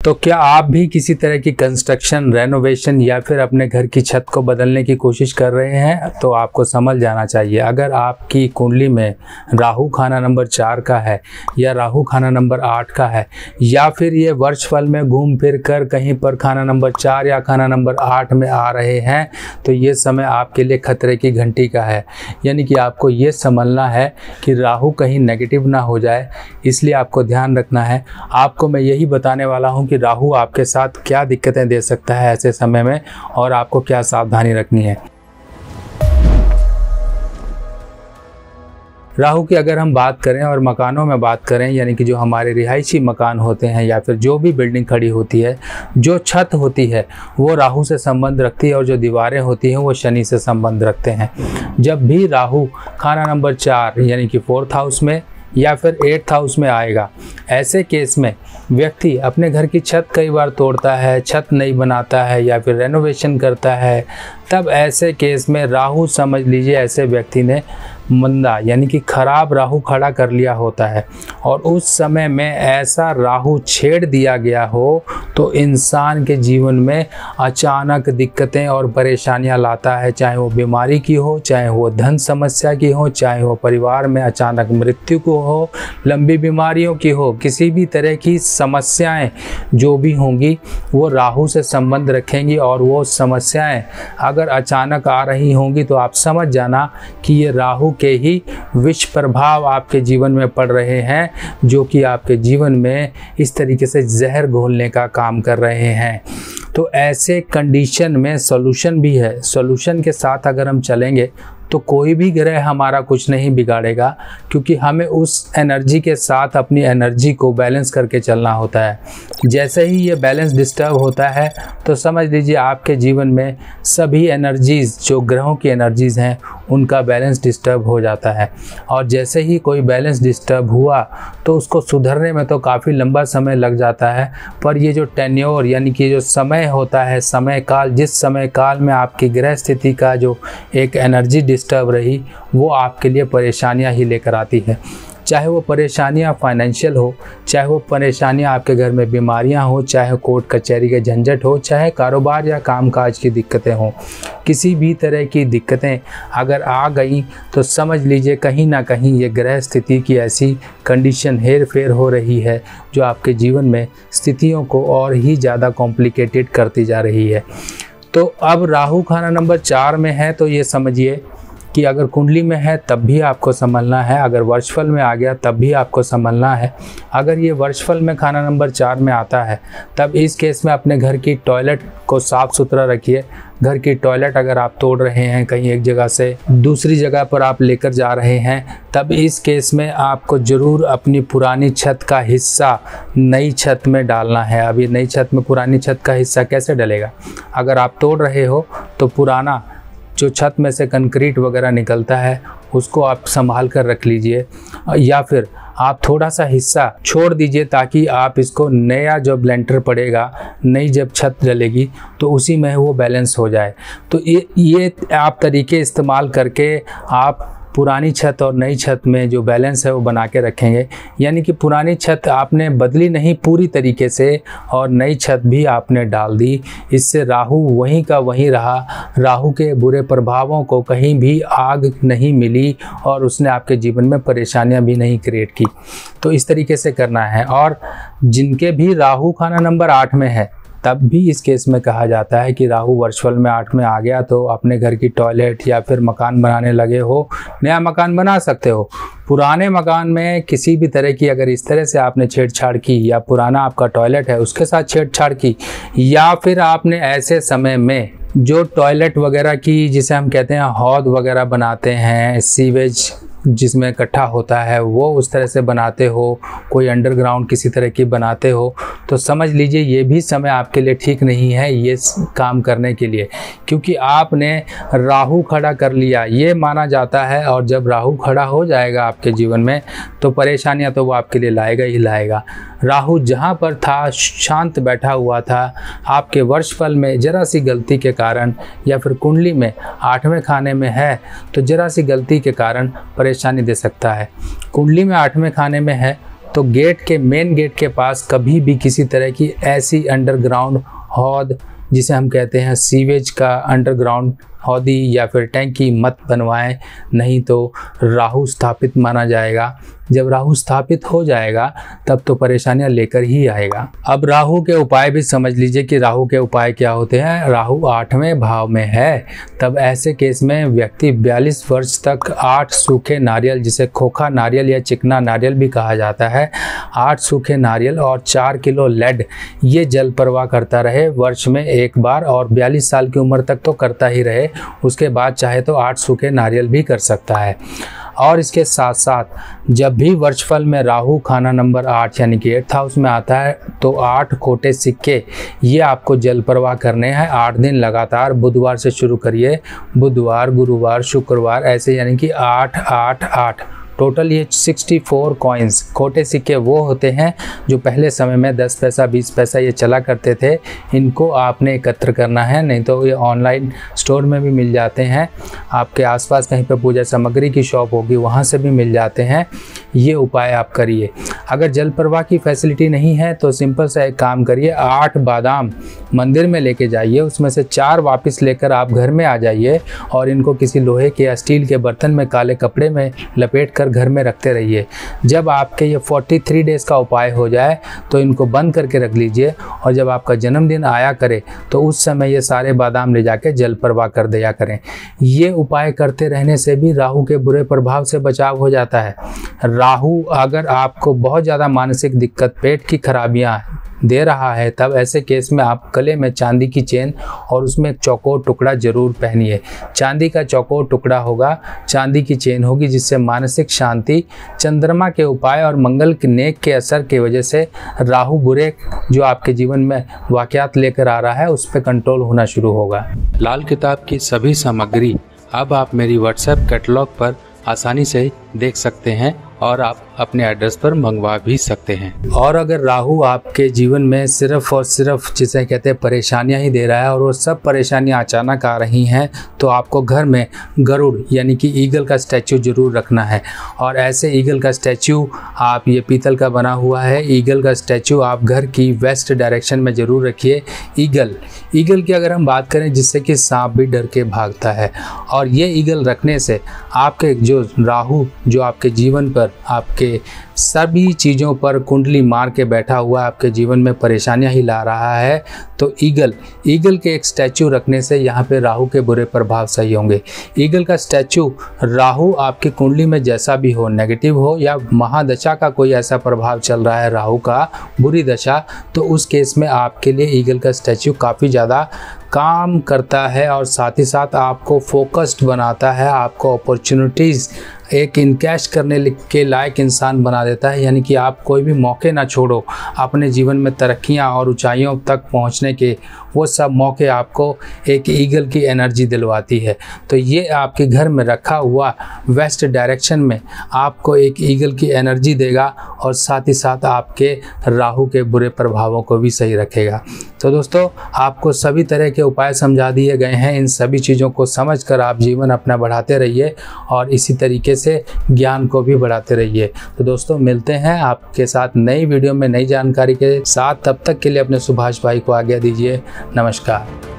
तो क्या आप भी किसी तरह की कंस्ट्रक्शन, रेनोवेशन या फिर अपने घर की छत को बदलने की कोशिश कर रहे हैं? तो आपको समझ जाना चाहिए, अगर आपकी कुंडली में राहु खाना नंबर 4 का है या राहु खाना नंबर 8 का है या फिर ये वर्षफल में घूम फिर कर कहीं पर खाना नंबर 4 या खाना नंबर 8 में आ रहे हैं, तो ये समय आपके लिए खतरे की घंटी का है। यानी कि आपको ये समझना है कि राहु कहीं नेगेटिव ना हो जाए, इसलिए आपको ध्यान रखना है। आपको मैं यही बताने वाला हूँ कि राहु आपके साथ क्या दिक्कतें दे सकता है ऐसे समय में और आपको क्या सावधानी रखनी है। राहु की अगर हम बात करें और मकानों में बात करें, यानी कि जो हमारे रिहायशी मकान होते हैं या फिर जो भी बिल्डिंग खड़ी होती है, जो छत होती है वो राहु से संबंध रखती है और जो दीवारें होती हैं वो शनि से संबंध रखते हैं। जब भी राहु खाना नंबर 4 यानी कि 4th हाउस में या फिर 8th हाउस में आएगा, ऐसे केस में व्यक्ति अपने घर की छत कई बार तोड़ता है, छत नहीं बनाता है या फिर रेनोवेशन करता है, तब ऐसे केस में राहु, समझ लीजिए ऐसे व्यक्ति ने मंदा यानी कि खराब राहु खड़ा कर लिया होता है और उस समय में ऐसा राहु छेड़ दिया गया हो तो इंसान के जीवन में अचानक दिक्कतें और परेशानियां लाता है, चाहे वो बीमारी की हो, चाहे वो धन समस्या की हो, चाहे वो परिवार में अचानक मृत्यु को हो, लंबी बीमारियों की हो, किसी भी तरह की समस्याएं जो भी होंगी वो राहु से संबंध रखेंगी। और वो समस्याएं अगर अचानक आ रही होंगी तो आप समझ जाना कि ये राहु के ही विष प्रभाव आपके जीवन में पड़ रहे हैं, जो कि आपके जीवन में इस तरीके से जहर घोलने का काम कर रहे हैं। तो ऐसे कंडीशन में सॉल्यूशन भी है। सॉल्यूशन के साथ अगर हम चलेंगे तो कोई भी ग्रह हमारा कुछ नहीं बिगाड़ेगा, क्योंकि हमें उस एनर्जी के साथ अपनी एनर्जी को बैलेंस करके चलना होता है। जैसे ही ये बैलेंस डिस्टर्ब होता है तो समझ लीजिए आपके जीवन में सभी एनर्जीज़, जो ग्रहों की एनर्जीज़ हैं, उनका बैलेंस डिस्टर्ब हो जाता है। और जैसे ही कोई बैलेंस डिस्टर्ब हुआ तो उसको सुधरने में तो काफ़ी लंबा समय लग जाता है, पर ये जो टेन्योर यानी कि जो समय होता है, समय काल, जिस समय काल में आपकी ग्रह स्थिति का जो एक एनर्जी डिस्टर्ब रही, वो आपके लिए परेशानियां ही लेकर आती है। चाहे वो परेशानियां फाइनेंशियल हो, चाहे वो परेशानियां आपके घर में बीमारियां हो, चाहे कोर्ट कचहरी के झंझट हो, चाहे कारोबार या कामकाज की दिक्कतें हों, किसी भी तरह की दिक्कतें अगर आ गई तो समझ लीजिए कहीं ना कहीं ये ग्रह स्थिति की ऐसी कंडीशन हेर फेर हो रही है जो आपके जीवन में स्थितियों को और ही ज़्यादा कॉम्प्लिकेटेड करती जा रही है। तो अब राहु खाना नंबर 4 में है तो ये समझिए कि अगर कुंडली में है तब भी आपको संभलना है, अगर वर्षफल में आ गया तब भी आपको संभलना है। अगर ये वर्षफल में खाना नंबर 4 में आता है तब इस केस में अपने घर की टॉयलेट को साफ़ सुथरा रखिए। घर की टॉयलेट अगर आप तोड़ रहे हैं, कहीं एक जगह से दूसरी जगह पर आप लेकर जा रहे हैं, तब इस केस में आपको ज़रूर अपनी पुरानी छत का हिस्सा नई छत में डालना है। अब ये नई छत में पुरानी छत का हिस्सा कैसे डलेगा? अगर आप तोड़ रहे हो तो पुराना जो छत में से कंक्रीट वगैरह निकलता है उसको आप संभाल कर रख लीजिए, या फिर आप थोड़ा सा हिस्सा छोड़ दीजिए ताकि आप इसको नया जब लेंटर पड़ेगा, नई जब छत डलेगी तो उसी में वो बैलेंस हो जाए। तो ये आप तरीके इस्तेमाल करके आप पुरानी छत और नई छत में जो बैलेंस है वो बना के रखेंगे। यानी कि पुरानी छत आपने बदली नहीं पूरी तरीके से और नई छत भी आपने डाल दी, इससे राहु वहीं का वहीं रहा, राहु के बुरे प्रभावों को कहीं भी आग नहीं मिली और उसने आपके जीवन में परेशानियां भी नहीं क्रिएट की। तो इस तरीके से करना है। और जिनके भी राहु खाना नंबर 8 में है तब भी इस केस में कहा जाता है कि राहु वर्षफल में 8 में आ गया तो अपने घर की टॉयलेट या फिर मकान बनाने लगे हो, नया मकान बना सकते हो। पुराने मकान में किसी भी तरह की अगर इस तरह से आपने छेड़छाड़ की या पुराना आपका टॉयलेट है उसके साथ छेड़छाड़ की, या फिर आपने ऐसे समय में जो टॉयलेट वगैरह की, जिसे हम कहते हैं हौद वगैरह बनाते हैं, सीवेज जिसमें इकट्ठा होता है, वो उस तरह से बनाते हो, कोई अंडरग्राउंड किसी तरह की बनाते हो, तो समझ लीजिए ये भी समय आपके लिए ठीक नहीं है ये काम करने के लिए, क्योंकि आपने राहु खड़ा कर लिया ये माना जाता है। और जब राहु खड़ा हो जाएगा आपके जीवन में तो परेशानियां तो वो आपके लिए लाएगा ही लाएगा। राहु जहाँ पर था शांत बैठा हुआ था, आपके वर्षफल में जरा सी गलती के कारण या फिर कुंडली में 8वें खाने में है तो जरा सी गलती के कारण परेशानी दे सकता है। कुंडली में 8वें खाने में है तो गेट के मेन गेट के पास कभी भी किसी तरह की ऐसी अंडरग्राउंड हौद, जिसे हम कहते हैं सीवेज का अंडरग्राउंड हौदी या फिर टैंकी मत बनवाएं, नहीं तो राहु स्थापित माना जाएगा। जब राहु स्थापित हो जाएगा तब तो परेशानियां लेकर ही आएगा। अब राहु के उपाय भी समझ लीजिए कि राहु के उपाय क्या होते हैं। राहु 8वें भाव में है, तब ऐसे केस में व्यक्ति 42 वर्ष तक 8 सूखे नारियल, जिसे खोखा नारियल या चिकना नारियल भी कहा जाता है, 8 सूखे नारियल और 4 किलो लेड, ये जल प्रवाह करता रहे वर्ष में एक बार, और 42 साल की उम्र तक तो करता ही रहे। उसके बाद चाहे तो 8 सूखे नारियल भी कर सकता है। और इसके साथ साथ जब भी वर्षफल में राहु खाना नंबर 8 यानी कि 8th हाउस में आता है तो 8 खोटे सिक्के ये आपको जल प्रवाह करने हैं 8 दिन लगातार। बुधवार से शुरू करिए, बुधवार, गुरुवार, शुक्रवार, ऐसे यानी कि 8 8 8 टोटल ये 64 कॉइन्स खोटे सिक्के वो होते हैं जो पहले समय में 10 पैसा 20 पैसा ये चला करते थे। इनको आपने एकत्र करना है, नहीं तो ये ऑनलाइन स्टोर में भी मिल जाते हैं। आपके आसपास कहीं पर पूजा सामग्री की शॉप होगी वहाँ से भी मिल जाते हैं। ये उपाय आप करिए। अगर जल प्रवाह की फैसिलिटी नहीं है तो सिंपल सा एक काम करिए, 8 बादाम मंदिर में लेके जाइए, उसमें से 4 वापस लेकर आप घर में आ जाइए और इनको किसी लोहे के या स्टील के बर्तन में काले कपड़े में लपेट कर घर में रखते रहिए। जब आपके ये 43 डेज का उपाय हो जाए तो इनको बंद करके रख लीजिए, और जब आपका जन्मदिन आया करे तो उस समय ये सारे बादाम ले जाके जल प्रवाह कर दिया करें। ये उपाय करते रहने से भी राहु के बुरे प्रभाव से बचाव हो जाता है। राहु अगर आपको बहुत ज़्यादा मानसिक दिक्कत, पेट की खराबियाँ दे रहा है, तब ऐसे केस में आप गले में चांदी की चेन और उसमें एक चौकोर टुकड़ा जरूर पहनिए। चांदी का चौकोर टुकड़ा होगा, चांदी की चेन होगी, जिससे मानसिक शांति, चंद्रमा के उपाय और मंगल के नेक के असर की वजह से राहु बुरे जो आपके जीवन में वाकयात लेकर आ रहा है उस पर कंट्रोल होना शुरू होगा। लाल किताब की सभी सामग्री अब आप मेरी व्हाट्सएप कैटलॉग पर आसानी से देख सकते हैं और आप अपने एड्रेस पर मंगवा भी सकते हैं। और अगर राहु आपके जीवन में सिर्फ और सिर्फ जिसे कहते हैं परेशानियां ही दे रहा है और वो सब परेशानियां अचानक आ रही हैं, तो आपको घर में गरुड़ यानी कि ईगल का स्टैचू जरूर रखना है। और ऐसे ईगल का स्टैचू आप, ये पीतल का बना हुआ है, ईगल का स्टैचू आप घर की वेस्ट डायरेक्शन में ज़रूर रखिए। ईगल की अगर हम बात करें, जिससे कि सांप भी डर के भागता है, और ये ईगल रखने से आपके जो राहु जो आपके जीवन पर, आपके सभी चीज़ों पर कुंडली मार के बैठा हुआ आपके जीवन में परेशानियां ही ला रहा है, तो ईगल के एक स्टैचू रखने से यहाँ पे राहु के बुरे प्रभाव सही होंगे। ईगल का स्टैचू, राहु आपकी कुंडली में जैसा भी हो, नेगेटिव हो या महादशा का कोई ऐसा प्रभाव चल रहा है राहु का, बुरी दशा, तो उस केस में आपके लिए ईगल का स्टैचू काफ़ी ज़्यादा काम करता है और साथ ही साथ आपको फोकस्ड बनाता है, आपको अपॉर्चुनिटीज़ एक इनकैश करने के लायक इंसान बना देता है। यानी कि आप कोई भी मौके ना छोड़ो अपने जीवन में तरक्कियां और ऊंचाइयों तक पहुंचने के, वो सब मौके आपको एक ईगल की एनर्जी दिलवाती है। तो ये आपके घर में रखा हुआ वेस्ट डायरेक्शन में आपको एक ईगल की एनर्जी देगा और साथ ही साथ आपके राहु के बुरे प्रभावों को भी सही रखेगा। तो दोस्तों, आपको सभी तरह के उपाय समझा दिए गए हैं। इन सभी चीज़ों को समझकर आप जीवन अपना बढ़ाते रहिए और इसी तरीके से ज्ञान को भी बढ़ाते रहिए। तो दोस्तों, मिलते हैं आपके साथ नई वीडियो में नई जानकारी के साथ। तब तक के लिए अपने सुभाष भाई को आज्ञा दीजिए। नमस्कार।